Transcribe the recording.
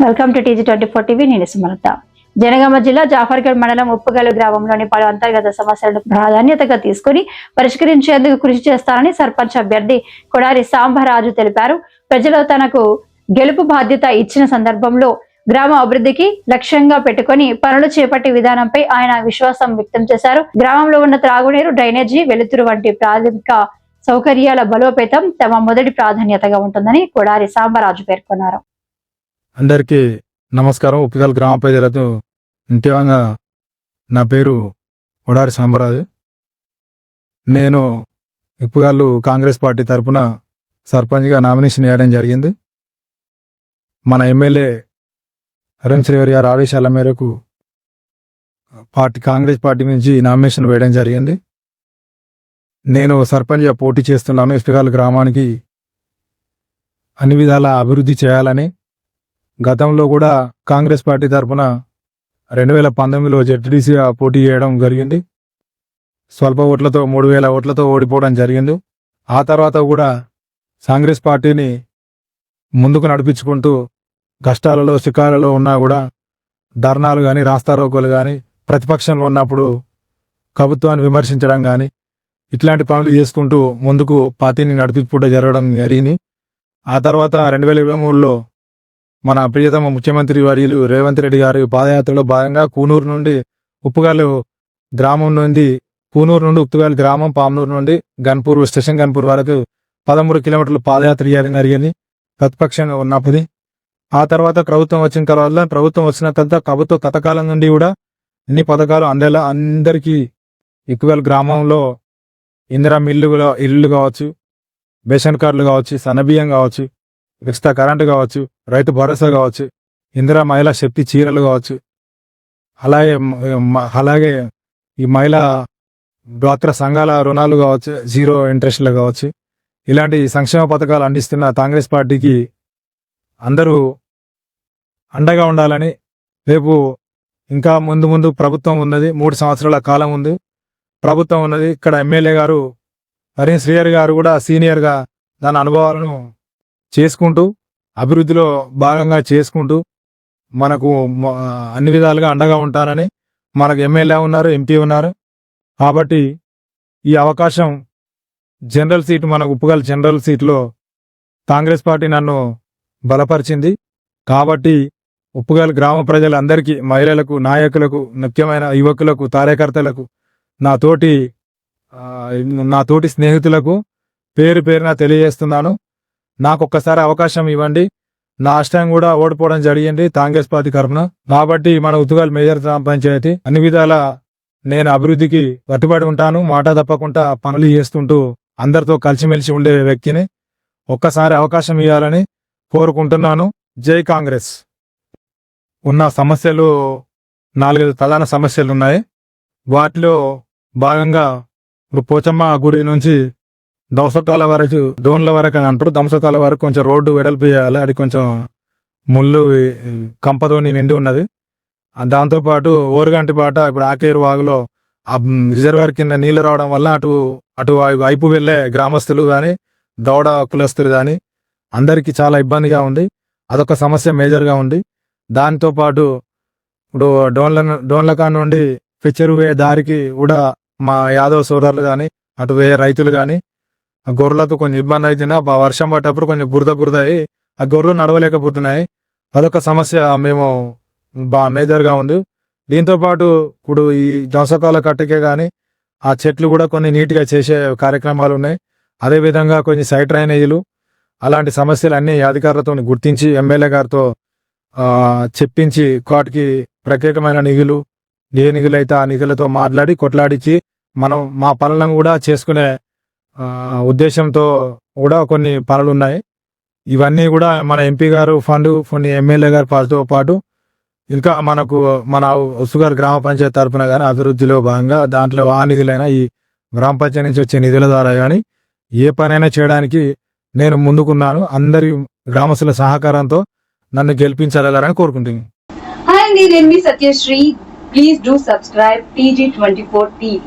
Welcome to TG24 TV. నేను సుమలత. జనగామ జిల్లా జాఫర్గఢ్ మండలం ఉప్పుగల్లు గ్రామంలోని పలు అంతర్గత సమస్యలను ప్రాధాన్యతగా తీసుకుని పరిష్కరించేందుకు కృషి చేస్తారని సర్పంచ్ అభ్యర్థి కొడారి సాంబరాజు తెలిపారు. ప్రజలు తనకు గెలుపు బాధ్యత ఇచ్చిన సందర్భంలో గ్రామ అభివృద్ధికి లక్ష్యంగా పెట్టుకుని పనులు చేపట్టే విధానంపై ఆయన విశ్వాసం వ్యక్తం చేశారు. గ్రామంలో ఉన్న త్రాగునీరు, డ్రైనేజీ, వెలుతురు వంటి ప్రాథమిక సౌకర్యాల బలోపేతం తమ మొదటి ప్రాధాన్యతగా ఉంటుందని కొడారి సాంబరాజు పేర్కొన్నారు. అందరికీ నమస్కారం. ఉప్పుగల్లు గ్రామ ప్రజలకు ఇంటివంగా నా పేరు కొడారి సాంబరాజు. నేను ఉప్పుగల్లు కాంగ్రెస్ పార్టీ తరఫున సర్పంచ్గా నామినేషన్ వేయడం జరిగింది. మన ఎమ్మెల్యే హరీష్ రావు గారి ఆదేశాల మేరకు కాంగ్రెస్ పార్టీ నుంచి నామినేషన్ వేయడం జరిగింది. నేను సర్పంచ్గా పోటీ చేస్తున్నాను. ఉప్పుగల్లు గ్రామానికి అన్ని విధాల అభివృద్ధి చేయాలని గతంలో కూడా కాంగ్రెస్ పార్టీ తరఫున 2019లో జెడ్పీటీసీగా పోటీ చేయడం జరిగింది. స్వల్ప ఓట్లతో 3000 ఓట్లతో ఓడిపోవడం జరిగింది. ఆ తర్వాత కూడా కాంగ్రెస్ పార్టీని ముందుకు నడిపించుకుంటూ కష్టాలలో శిఖాలలో ఉన్నా కూడా ధర్నాలు కానీ, రాస్తారోకోలు కానీ, ప్రతిపక్షంలో ఉన్నప్పుడు ప్రభుత్వాన్ని విమర్శించడం కానీ ఇట్లాంటి పనులు చేసుకుంటూ ముందుకు పార్టీని నడిపించుకుంటూ జరగడం జరిగింది. ఆ తర్వాత 2023లో మన ప్రియతమ ముఖ్యమంత్రి వర్యులు రేవంత్ రెడ్డి గారి పాదయాత్రలో భాగంగా కూనూరు నుండి ఉప్పుగల్లు గ్రామం నుండి ఉప్పుగల్లు గ్రామం, పామనూరు నుండి గన్పూర్ స్టేషన్ గన్పూర్ వరకు 13 కిలోమీటర్లు పాదయాత్ర చేయడం జరిగింది ప్రతిపక్షంగా ఉన్నప్పుడు. ఆ తర్వాత ప్రభుత్వం వచ్చిన తర్వాత ప్రభుత్వ పథకాల నుండి కూడా అన్ని పథకాలు అందేలా అందరికీ ఉప్పుగల్లు గ్రామంలో ఇందిరా ఇల్లు కావచ్చు, రేషన్ కార్డులు కావచ్చు, సన్నబియ్యం కావచ్చు, ఉచిత కరెంటు కావచ్చు, రైతు భరోసా కావచ్చు, ఇందిరా మహిళా శక్తి చీరలు కావచ్చు, అలాగే ఈ మహిళా డ్వాక్రా సంఘాల రుణాలు కావచ్చు, 0 ఇంట్రెస్ట్లు కావచ్చు, ఇలాంటి సంక్షేమ పథకాలు అందిస్తున్న కాంగ్రెస్ పార్టీకి అందరూ అండగా ఉండాలని, రేపు ఇంకా ముందు ప్రభుత్వం ఉన్నది, 3 సంవత్సరాల కాలం ఉంది ప్రభుత్వం ఉన్నది. ఇక్కడ ఎమ్మెల్యే గారు హరీష్ రావు గారు కూడా సీనియర్గా దాని అనుభవాలను చేసుకుంటూ అభివృద్ధిలో భాగంగా చేసుకుంటూ మనకు అన్ని విధాలుగా అండగా ఉంటారని, మనకు ఎమ్మెల్యే ఉన్నారు, ఎంపీ ఉన్నారు. కాబట్టి ఈ అవకాశం జనరల్ సీటు, మన ఉప్పుగల్లు జనరల్ సీట్లో కాంగ్రెస్ పార్టీ నన్ను బలపరిచింది. కాబట్టి ఉప్పుగల్లు గ్రామ ప్రజలందరికీ, మహిళలకు, నాయకులకు, ముఖ్యమైన యువకులకు, కార్యకర్తలకు, నా తోటి స్నేహితులకు పేరు పేరున తెలియజేస్తున్నాను. నాకు ఒక్కసారి అవకాశం ఇవ్వండి. నా అష్టం కూడా ఓడిపోవడం జరిగింది కాంగ్రెస్ పార్టీ తరఫున. కాబట్టి మన ఉప్పుగల్లు మేజర్ గ్రామ పంచాయతీ అన్ని విధాల నేను అభివృద్ధికి కట్టుబడి ఉంటాను. మాట తప్పకుండా పనులు చేస్తుంటూ అందరితో కలిసిమెలిసి ఉండే వ్యక్తిని. ఒక్కసారి అవకాశం ఇవ్వాలని కోరుకుంటున్నాను. జై కాంగ్రెస్. ఉన్న సమస్యలు 4 ప్రధాన సమస్యలు ఉన్నాయి. వాటిలో భాగంగా ఇప్పుడు పోచమ్మ గుడి నుంచి దోసకాల వరకు, డోన్ల వరకు అని అంటారు. దోసకాల వరకు కొంచెం రోడ్డు వెడల్పు చేయాలి. అది కొంచెం ముళ్ళు కంపతోని నిండి ఉన్నది. దాంతోపాటు ఓరుగంటిపాట, ఇప్పుడు ఆకేరు వాగులో రిజర్వాయర్ కింద నీళ్లు రావడం వల్ల అటు వైపు వెళ్లే గ్రామస్తులు కానీ, దౌడ కులస్తులు కానీ అందరికీ చాలా ఇబ్బందిగా ఉంది. అదొక సమస్య మేజర్గా ఉంది. దాంతోపాటు ఇప్పుడు డోన్లకా నుండి పిచ్చరు పోయే దారికి కూడా మా యాదవ్ సోదరులు కానీ, అటు పోయే రైతులు కానీ ఆ గొర్రెలతో కొంచెం ఇబ్బంది అవుతుంది. వర్షం పడ్డప్పుడు కొంచెం బురద అయ్యి ఆ గొర్రెలు నడవలేకపోతున్నాయి. అదొక సమస్య మేము మేజర్గా ఉంది. దీంతోపాటు ఇప్పుడు ఈ దోసకాల కట్టకే కానీ ఆ చెట్లు కూడా కొన్ని నీట్గా చేసే కార్యక్రమాలు ఉన్నాయి. అదేవిధంగా కొన్ని సైడ్ డ్రైనేజీలు, అలాంటి సమస్యలు అన్నీ అధికారులతో గుర్తించి ఎమ్మెల్యే గారితో చెప్పించి వాటికి ప్రత్యేకమైన నిధులు, ఏ నిధులు అయితే ఆ నిధులతో మాట్లాడి కొట్లాడించి మనం మా పనులను కూడా చేసుకునే ఉద్దేశంతో కూడా కొన్ని పనులు ఉన్నాయి. ఇవన్నీ కూడా మన ఎంపీ గారు ఫండ్, కొన్ని ఎమ్మెల్యే గారు పాటుతో పాటు ఇంకా మన ఉప్పుగల్లు గ్రామ పంచాయతీ తరఫున కానీ అభివృద్ధిలో భాగంగా దాంట్లో ఆ నిధులైనా, ఈ గ్రామ పంచాయతీ నుంచి వచ్చే నిధుల ద్వారా కానీ ఏ పనైనా చేయడానికి నేను ముందుకున్నాను. అందరి గ్రామస్తుల సహకారంతో నన్ను గెలిపించాలని కోరుకుంటున్నాను. హాయ్ అండి, నేను మీ Satyasri. Please do subscribe TG24 TV.